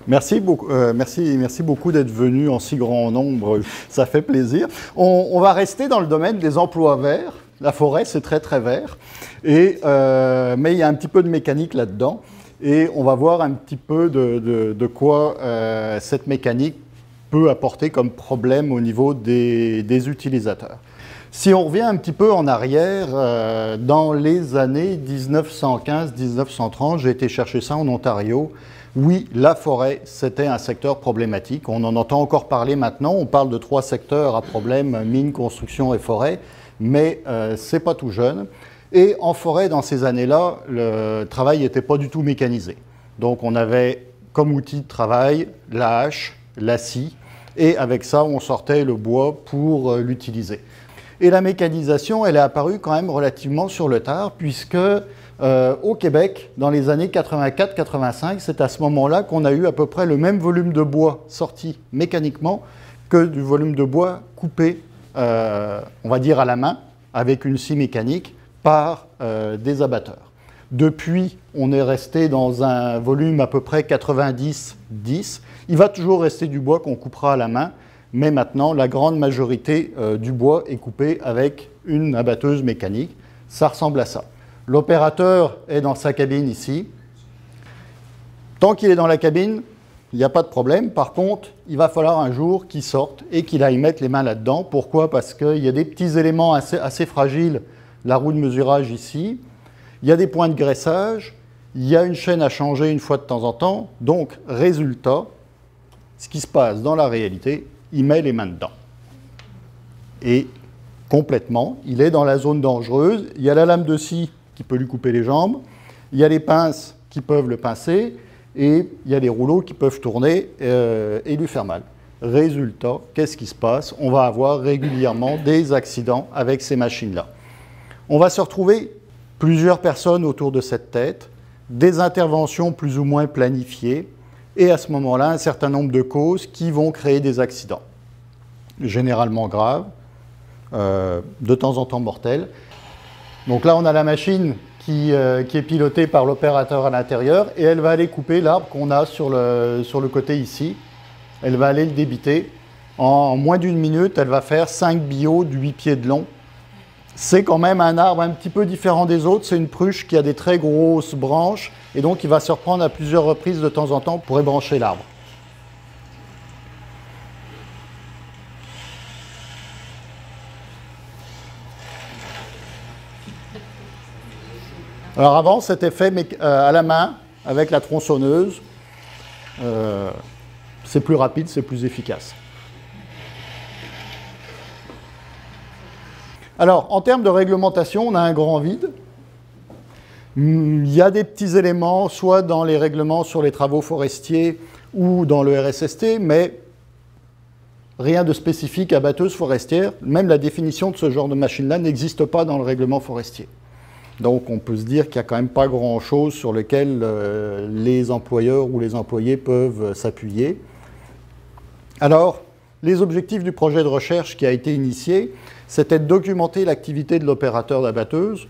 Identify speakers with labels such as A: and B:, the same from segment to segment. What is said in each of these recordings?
A: Merci beaucoup, merci beaucoup d'être venu en si grand nombre, ça fait plaisir. On va rester dans le domaine des emplois verts. La forêt, c'est très très vert, mais il y a un petit peu de mécanique là-dedans. Et on va voir un petit peu de quoi cette mécanique peut apporter comme problème au niveau des utilisateurs. Si on revient un petit peu en arrière, dans les années 1915-1930, j'ai été chercher ça en Ontario. Oui, la forêt, c'était un secteur problématique. On en entend encore parler maintenant. On parle de 3 secteurs à problème, mines, construction et forêt, mais c'est pas tout jeune. Et en forêt, dans ces années-là, le travail n'était pas du tout mécanisé. Donc on avait comme outil de travail la hache, la scie, et avec ça, on sortait le bois pour l'utiliser. Et la mécanisation, elle est apparue quand même relativement sur le tard, puisque au Québec, dans les années 84-85, c'est à ce moment-là qu'on a eu à peu près le même volume de bois sorti mécaniquement que du volume de bois coupé, on va dire à la main, avec une scie mécanique, par des abatteurs. Depuis, on est resté dans un volume à peu près 90-10. Il va toujours rester du bois qu'on coupera à la main, mais maintenant, la grande majorité du bois est coupé avec une abatteuse mécanique. Ça ressemble à ça. L'opérateur est dans sa cabine ici. Tant qu'il est dans la cabine, il n'y a pas de problème. Par contre, il va falloir un jour qu'il sorte et qu'il aille mettre les mains là-dedans. Pourquoi? Parce qu'il y a des petits éléments assez fragiles. La roue de mesurage ici. Il y a des points de graissage. Il y a une chaîne à changer une fois de temps en temps. Donc, résultat, ce qui se passe dans la réalité, il met les mains dedans. Et complètement, il est dans la zone dangereuse. Il y a la lame de scie qui peut lui couper les jambes. Il y a les pinces qui peuvent le pincer. Et il y a les rouleaux qui peuvent tourner et lui faire mal. Résultat, qu'est-ce qui se passe? On va avoir régulièrement des accidents avec ces machines-là. On va se retrouver plusieurs personnes autour de cette tête, des interventions plus ou moins planifiées, et à ce moment-là, un certain nombre de causes qui vont créer des accidents, généralement graves, de temps en temps mortels. Donc là, on a la machine qui est pilotée par l'opérateur à l'intérieur, et elle va aller couper l'arbre qu'on a sur le côté ici. Elle va aller le débiter. En moins d'une minute, elle va faire 5 billots de 8 pieds de long. C'est quand même un arbre un petit peu différent des autres. C'est une pruche qui a des très grosses branches, et donc il va se reprendre à plusieurs reprises de temps en temps pour ébrancher l'arbre. Alors avant, c'était fait à la main, avec la tronçonneuse. C'est plus rapide, c'est plus efficace. Alors, en termes de réglementation, on a un grand vide. Il y a des petits éléments, soit dans les règlements sur les travaux forestiers ou dans le RSST, mais rien de spécifique à batteuse forestière. Même la définition de ce genre de machine-là n'existe pas dans le règlement forestier. Donc on peut se dire qu'il n'y a quand même pas grand-chose sur lequel les employeurs ou les employés peuvent s'appuyer. Alors, les objectifs du projet de recherche qui a été initié, c'était de documenter l'activité de l'opérateur d'abatteuse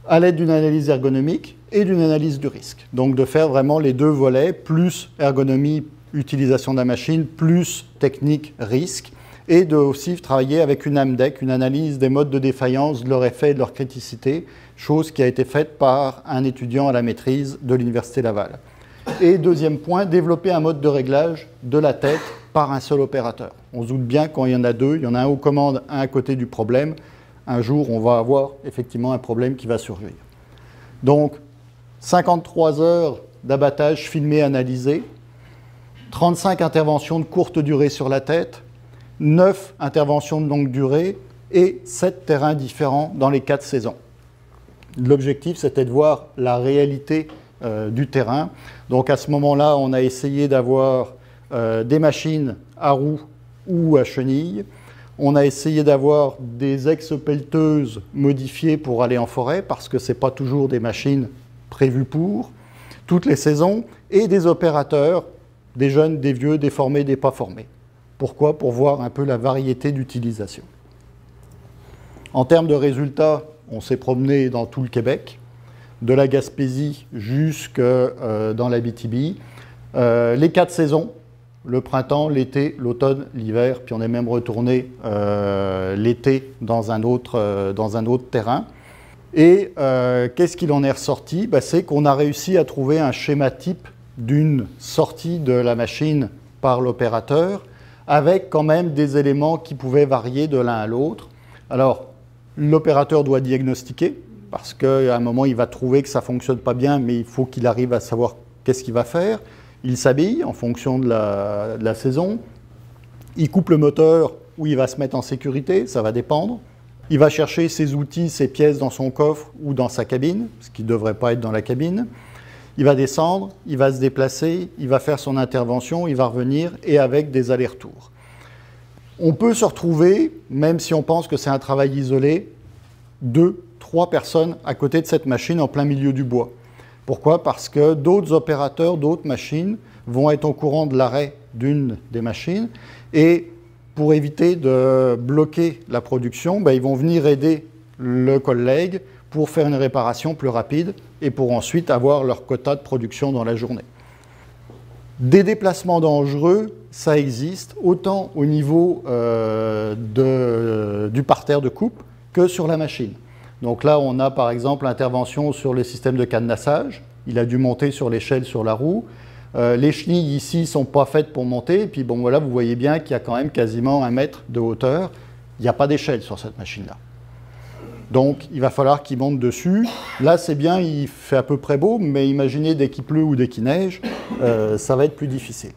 A: à l'aide d'une analyse ergonomique et d'une analyse du risque. Donc de faire vraiment les deux volets, plus ergonomie, utilisation de la machine, plus technique, risque, et de aussi travailler avec une AMDEC, une analyse des modes de défaillance, de leur effet et de leur criticité, chose qui a été faite par un étudiant à la maîtrise de l'Université Laval. Et deuxième point, développer un mode de réglage de la tête par un seul opérateur. On se doute bien quand il y en a deux, il y en a un aux commandes, un à côté du problème. Un jour, on va avoir effectivement un problème qui va surgir. Donc, 53 heures d'abattage filmé, analysé, 35 interventions de courte durée sur la tête, 9 interventions de longue durée et 7 terrains différents dans les 4 saisons. L'objectif, c'était de voir la réalité du terrain. Donc à ce moment-là, on a essayé d'avoir des machines à roues ou à chenilles. On a essayé d'avoir des ex-pelleteuses modifiées pour aller en forêt, parce que ce n'est pas toujours des machines prévues pour toutes les saisons, et des opérateurs, des jeunes, des vieux, des formés, des pas formés. Pourquoi? Pour voir un peu la variété d'utilisation. En termes de résultats, on s'est promené dans tout le Québec, de la Gaspésie jusque dans l'Abitibi. Les 4 saisons, le printemps, l'été, l'automne, l'hiver, puis on est même retourné l'été dans un autre terrain. Et qu'est-ce qu'il en est ressorti? C'est qu'on a réussi à trouver un schéma type d'une sortie de la machine par l'opérateur, avec quand même des éléments qui pouvaient varier de l'un à l'autre. Alors, l'opérateur doit diagnostiquer, parce qu'à un moment, il va trouver que ça ne fonctionne pas bien, mais il faut qu'il arrive à savoir qu'est-ce qu'il va faire. Il s'habille en fonction de la saison. Il coupe le moteur ou il va se mettre en sécurité, ça va dépendre. Il va chercher ses outils, ses pièces dans son coffre ou dans sa cabine, ce qui ne devrait pas être dans la cabine. Il va descendre, il va se déplacer, il va faire son intervention, il va revenir et avec des allers-retours. On peut se retrouver, même si on pense que c'est un travail isolé, 2, 3 personnes à côté de cette machine en plein milieu du bois. Pourquoi? Parce que d'autres opérateurs, d'autres machines vont être au courant de l'arrêt d'une des machines et pour éviter de bloquer la production, ils vont venir aider le collègue pour faire une réparation plus rapide et pour ensuite avoir leur quota de production dans la journée. Des déplacements dangereux, ça existe autant au niveau du parterre de coupe que sur la machine. Donc là, on a par exemple l'intervention sur le système de cadenassage. Il a dû monter sur l'échelle sur la roue. Les chenilles ici ne sont pas faites pour monter. Et puis bon, voilà, vous voyez bien qu'il y a quand même quasiment 1 mètre de hauteur. Il n'y a pas d'échelle sur cette machine-là. Donc il va falloir qu'il monte dessus. Là, c'est bien, il fait à peu près beau, mais imaginez dès qu'il pleut ou dès qu'il neige, ça va être plus difficile.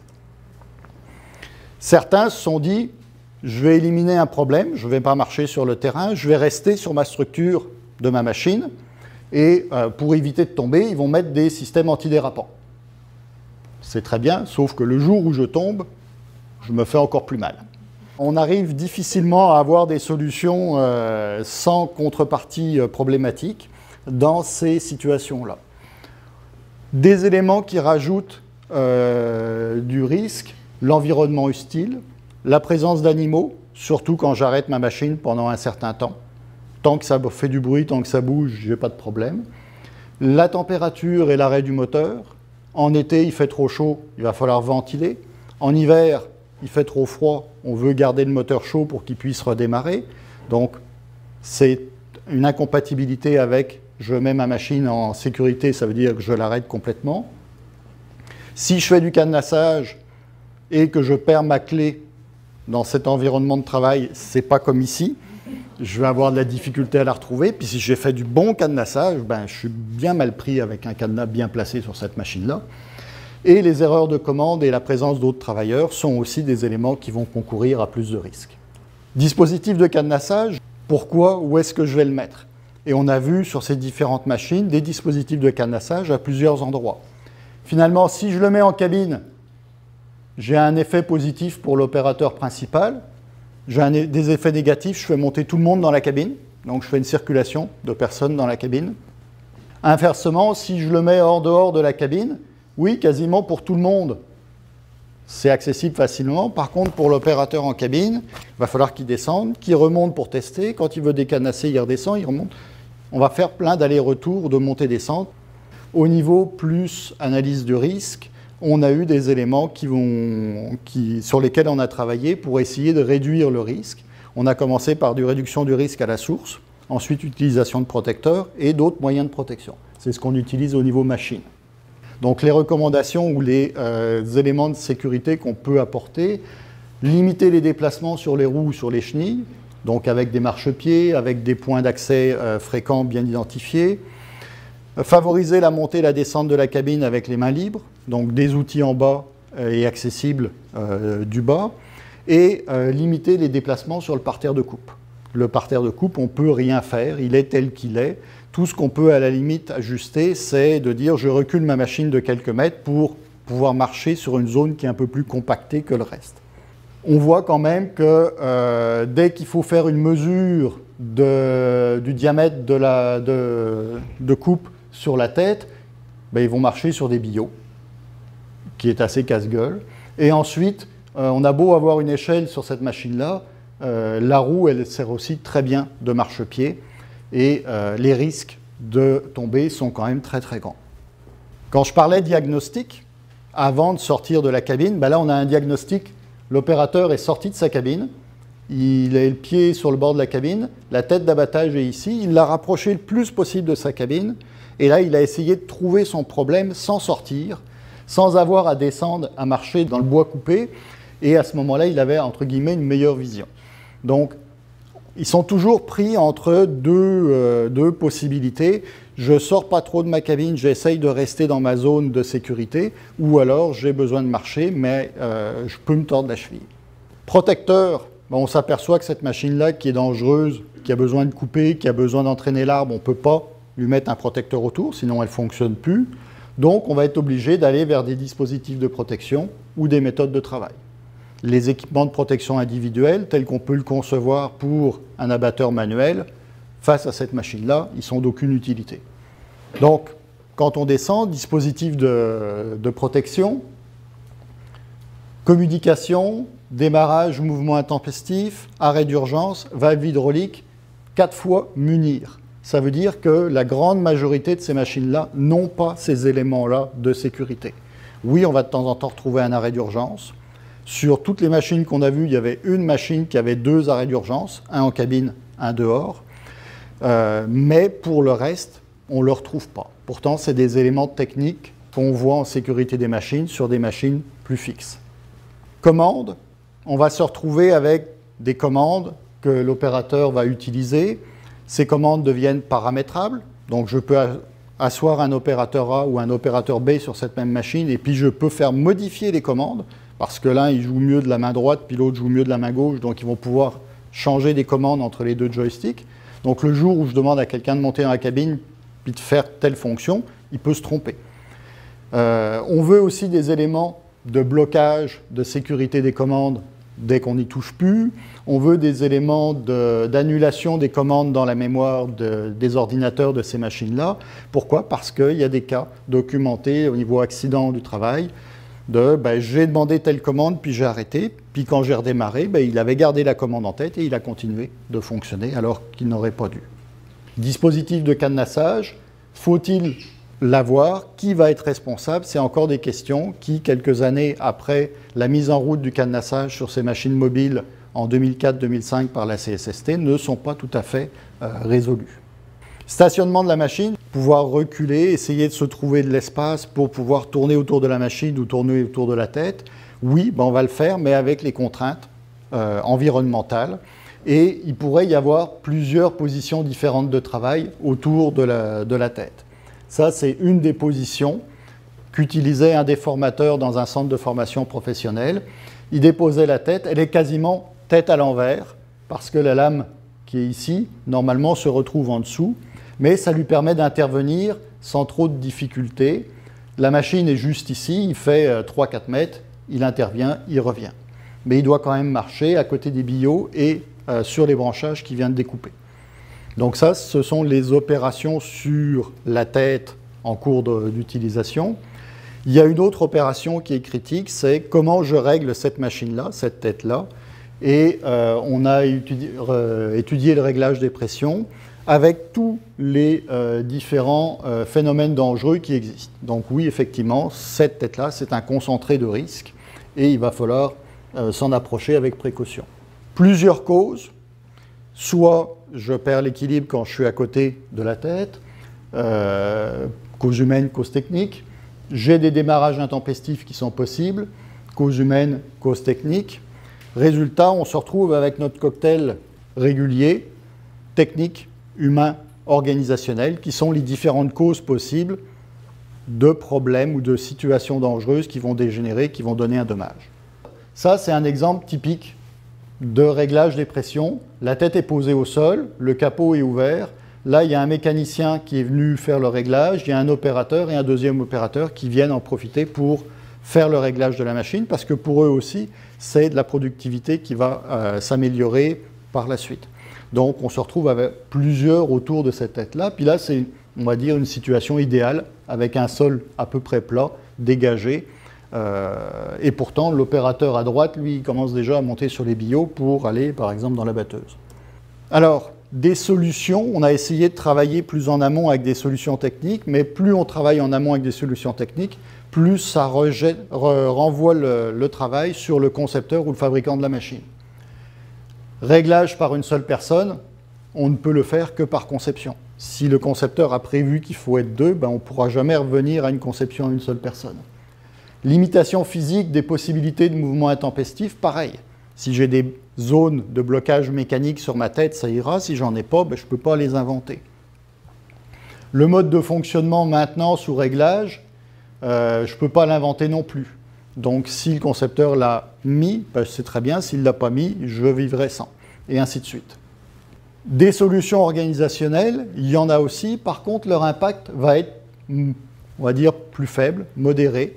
A: Certains se sont dit, je vais éliminer un problème, je ne vais pas marcher sur le terrain, je vais rester sur ma structure de ma machine. Et pour éviter de tomber, ils vont mettre des systèmes antidérapants. C'est très bien, sauf que le jour où je tombe, je me fais encore plus mal. On arrive difficilement à avoir des solutions sans contrepartie problématique dans ces situations-là. Des éléments qui rajoutent du risque, l'environnement hostile, la présence d'animaux, surtout quand j'arrête ma machine pendant un certain temps. Tant que ça fait du bruit, tant que ça bouge, je n'ai pas de problème. La température et l'arrêt du moteur. En été, il fait trop chaud, il va falloir ventiler. En hiver, il fait trop froid, on veut garder le moteur chaud pour qu'il puisse redémarrer. Donc, c'est une incompatibilité avec je mets ma machine en sécurité, ça veut dire que je l'arrête complètement. Si je fais du cadenassage et que je perds ma clé dans cet environnement de travail, ce n'est pas comme ici. Je vais avoir de la difficulté à la retrouver. Puis si j'ai fait du bon cadenassage, je suis bien mal pris avec un cadenas bien placé sur cette machine-là. Et les erreurs de commande et la présence d'autres travailleurs sont aussi des éléments qui vont concourir à plus de risques. Dispositif de cadenassage, pourquoi, où est-ce que je vais le mettre? Et on a vu sur ces différentes machines des dispositifs de cadenassage à plusieurs endroits. Finalement, si je le mets en cabine, j'ai un effet positif pour l'opérateur principal. J'ai des effets négatifs, je fais monter tout le monde dans la cabine, donc je fais une circulation de personnes dans la cabine. Inversement, si je le mets hors dehors de la cabine, oui, quasiment pour tout le monde, c'est accessible facilement. Par contre, pour l'opérateur en cabine, il va falloir qu'il descende, qu'il remonte pour tester. Quand il veut décanasser, il redescend, il remonte. On va faire plein d'allers-retours, de montée-descente. Au niveau plus analyse du risque, on a eu des éléments sur lesquels on a travaillé pour essayer de réduire le risque. On a commencé par une réduction du risque à la source, ensuite utilisation de protecteurs et d'autres moyens de protection. C'est ce qu'on utilise au niveau machine. Donc les recommandations ou les éléments de sécurité qu'on peut apporter, limiter les déplacements sur les roues ou sur les chenilles, donc avec des marchepieds, avec des points d'accès fréquents bien identifiés, favoriser la montée et la descente de la cabine avec les mains libres, donc des outils en bas et accessibles du bas, et limiter les déplacements sur le parterre de coupe. Le parterre de coupe, on ne peut rien faire, il est tel qu'il est. Tout ce qu'on peut à la limite ajuster, c'est de dire je recule ma machine de quelques mètres pour pouvoir marcher sur une zone qui est un peu plus compactée que le reste. On voit quand même que dès qu'il faut faire une mesure du diamètre de coupe sur la tête, ils vont marcher sur des billots, qui est assez casse-gueule. Et ensuite, on a beau avoir une échelle sur cette machine-là, la roue, elle sert aussi très bien de marchepied et les risques de tomber sont quand même très très grands. Quand je parlais diagnostic, avant de sortir de la cabine. Ben là, on a un diagnostic. L'opérateur est sorti de sa cabine. Il a le pied sur le bord de la cabine. La tête d'abattage est ici. Il l'a rapproché le plus possible de sa cabine. Et là, il a essayé de trouver son problème sans sortir, sans avoir à descendre, à marcher dans le bois coupé. Et à ce moment-là, il avait, entre guillemets, une meilleure vision. Donc, ils sont toujours pris entre deux possibilités. Je ne sors pas trop de ma cabine, j'essaye de rester dans ma zone de sécurité, ou alors j'ai besoin de marcher, mais je peux me tordre la cheville. Protecteur, ben on s'aperçoit que cette machine-là, qui est dangereuse, qui a besoin de couper, qui a besoin d'entraîner l'arbre, on ne peut pas lui mettre un protecteur autour, sinon elle ne fonctionne plus. Donc on va être obligé d'aller vers des dispositifs de protection ou des méthodes de travail. Les équipements de protection individuels, tels qu'on peut le concevoir pour un abatteur manuel, face à cette machine-là, ils sont d'aucune utilité. Donc, quand on descend, dispositif de protection, communication, démarrage, mouvement intempestif, arrêt d'urgence, valve hydraulique, 4 fois munir. Ça veut dire que la grande majorité de ces machines-là n'ont pas ces éléments-là de sécurité. Oui, on va de temps en temps retrouver un arrêt d'urgence. Sur toutes les machines qu'on a vues, il y avait une machine qui avait 2 arrêts d'urgence, un en cabine, un dehors. Mais pour le reste, on ne le retrouve pas. Pourtant, c'est des éléments techniques qu'on voit en sécurité des machines sur des machines plus fixes. Commandes, on va se retrouver avec des commandes que l'opérateur va utiliser. Ces commandes deviennent paramétrables. Donc, je peux asseoir un opérateur A ou un opérateur B sur cette même machine et puis je peux faire modifier les commandes parce que l'un, il joue mieux de la main droite puis l'autre joue mieux de la main gauche. Donc, ils vont pouvoir changer des commandes entre les deux joysticks. Donc le jour où je demande à quelqu'un de monter dans la cabine puis de faire telle fonction, il peut se tromper. On veut aussi des éléments de blocage, de sécurité des commandes dès qu'on n'y touche plus. On veut des éléments d'annulation des commandes dans la mémoire des ordinateurs de ces machines-là. Pourquoi? Parce qu'il y a des cas documentés au niveau accident du travail de j'ai demandé telle commande, puis j'ai arrêté, puis quand j'ai redémarré, il avait gardé la commande en tête et il a continué de fonctionner alors qu'il n'aurait pas dû. Dispositif de cadenassage, faut-il l'avoir? Qui va être responsable? C'est encore des questions qui, quelques années après la mise en route du cadenassage sur ces machines mobiles en 2004-2005 par la CSST, ne sont pas tout à fait résolues. Stationnement de la machine, pouvoir reculer, essayer de se trouver de l'espace pour pouvoir tourner autour de la machine ou tourner autour de la tête. Oui, on va le faire, mais avec les contraintes environnementales. Et il pourrait y avoir plusieurs positions différentes de travail autour de la tête. Ça, c'est une des positions qu'utilisait un des formateurs dans un centre de formation professionnelle. Il déposait la tête, elle est quasiment tête à l'envers, parce que la lame qui est ici, normalement, se retrouve en dessous. Mais ça lui permet d'intervenir sans trop de difficultés. La machine est juste ici, il fait 3-4 mètres, il intervient, il revient. Mais il doit quand même marcher à côté des billots et sur les branchages qu'il vient de découper. Donc ça, ce sont les opérations sur la tête en cours d'utilisation. Il y a une autre opération qui est critique, c'est comment je règle cette machine-là, cette tête-là. Et on a étudié le réglage des pressions avec tous les différents phénomènes dangereux qui existent. Donc oui, effectivement, cette tête-là, c'est un concentré de risque et il va falloir s'en approcher avec précaution. Plusieurs causes. Soit je perds l'équilibre quand je suis à côté de la tête, cause humaine, cause technique. J'ai des démarrages intempestifs qui sont possibles, cause humaine, cause technique. Résultat, on se retrouve avec notre cocktail régulier, technique, humain, organisationnel, qui sont les différentes causes possibles de problèmes ou de situations dangereuses qui vont dégénérer, qui vont donner un dommage. Ça, c'est un exemple typique de réglage des pressions. La tête est posée au sol, le capot est ouvert. Là, il y a un mécanicien qui est venu faire le réglage, il y a un opérateur et un deuxième opérateur qui viennent en profiter pour faire le réglage de la machine, parce que pour eux aussi, c'est de la productivité qui va s'améliorer par la suite. Donc, on se retrouve avec plusieurs autour de cette tête-là. Puis là, c'est, on va dire, une situation idéale, avec un sol à peu près plat, dégagé. Et pourtant, l'opérateur à droite, lui, il commence déjà à monter sur les billots pour aller, par exemple, dans la batteuse. Alors, des solutions. On a essayé de travailler plus en amont avec des solutions techniques, mais plus on travaille en amont avec des solutions techniques, plus ça renvoie le travail sur le concepteur ou le fabricant de la machine. Réglage par une seule personne, on ne peut le faire que par conception. Si le concepteur a prévu qu'il faut être deux, ben on ne pourra jamais revenir à une conception à une seule personne. Limitation physique des possibilités de mouvement intempestif, pareil. Si j'ai des zones de blocage mécanique sur ma tête, ça ira. Si j'en ai pas, ben je ne peux pas les inventer. Le mode de fonctionnement maintenance ou réglage, je ne peux pas l'inventer non plus. Donc si le concepteur l'a mis, ben, c'est très bien. S'il ne l'a pas mis, je vivrai sans. Et ainsi de suite. Des solutions organisationnelles, il y en a aussi. Par contre, leur impact va être, on va dire, plus faible, modéré.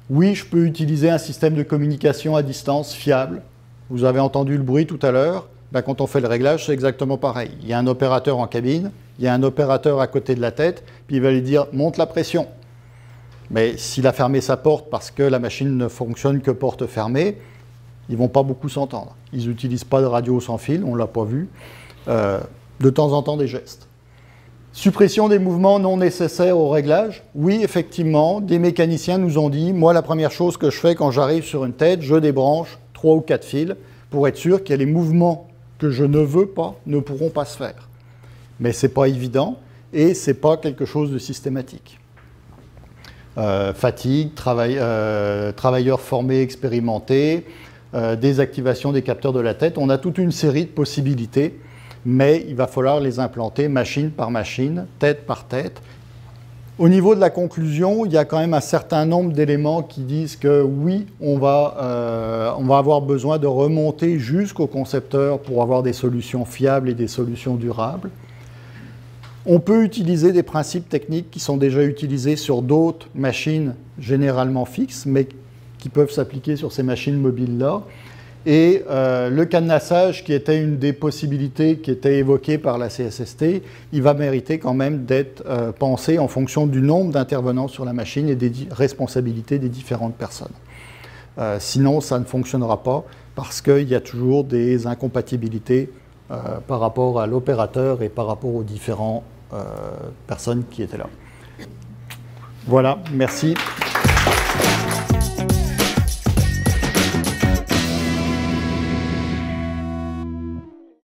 A: Oui, je peux utiliser un système de communication à distance fiable. Vous avez entendu le bruit tout à l'heure. Ben, quand on fait le réglage, c'est exactement pareil. Il y a un opérateur en cabine, il y a un opérateur à côté de la tête, puis il va lui dire « monte la pression ». Mais s'il a fermé sa porte parce que la machine ne fonctionne que porte fermée, ils ne vont pas beaucoup s'entendre. Ils n'utilisent pas de radio sans fil, on ne l'a pas vu. De temps en temps des gestes. Suppression des mouvements non nécessaires au réglage. Oui, effectivement, des mécaniciens nous ont dit, moi la première chose que je fais quand j'arrive sur une tête, je débranche 3 ou 4 fils pour être sûr que les mouvements que je ne veux pas ne pourront pas se faire. Mais ce n'est pas évident et ce n'est pas quelque chose de systématique. Fatigue, travailleurs formés, expérimentés, désactivation des capteurs de la tête. On a toute une série de possibilités, mais il va falloir les implanter machine par machine, tête par tête. Au niveau de la conclusion, il y a quand même un certain nombre d'éléments qui disent que oui, on va avoir besoin de remonter jusqu'au concepteur pour avoir des solutions fiables et des solutions durables. On peut utiliser des principes techniques qui sont déjà utilisés sur d'autres machines généralement fixes, mais qui peuvent s'appliquer sur ces machines mobiles-là. Et le cadenassage, qui était une des possibilités qui était évoquée par la CSST, il va mériter quand même d'être pensé en fonction du nombre d'intervenants sur la machine et des responsabilités des différentes personnes. Sinon, ça ne fonctionnera pas parce qu'il y a toujours des incompatibilités par rapport à l'opérateur et par rapport aux différentes personnes qui étaient là. Voilà, merci.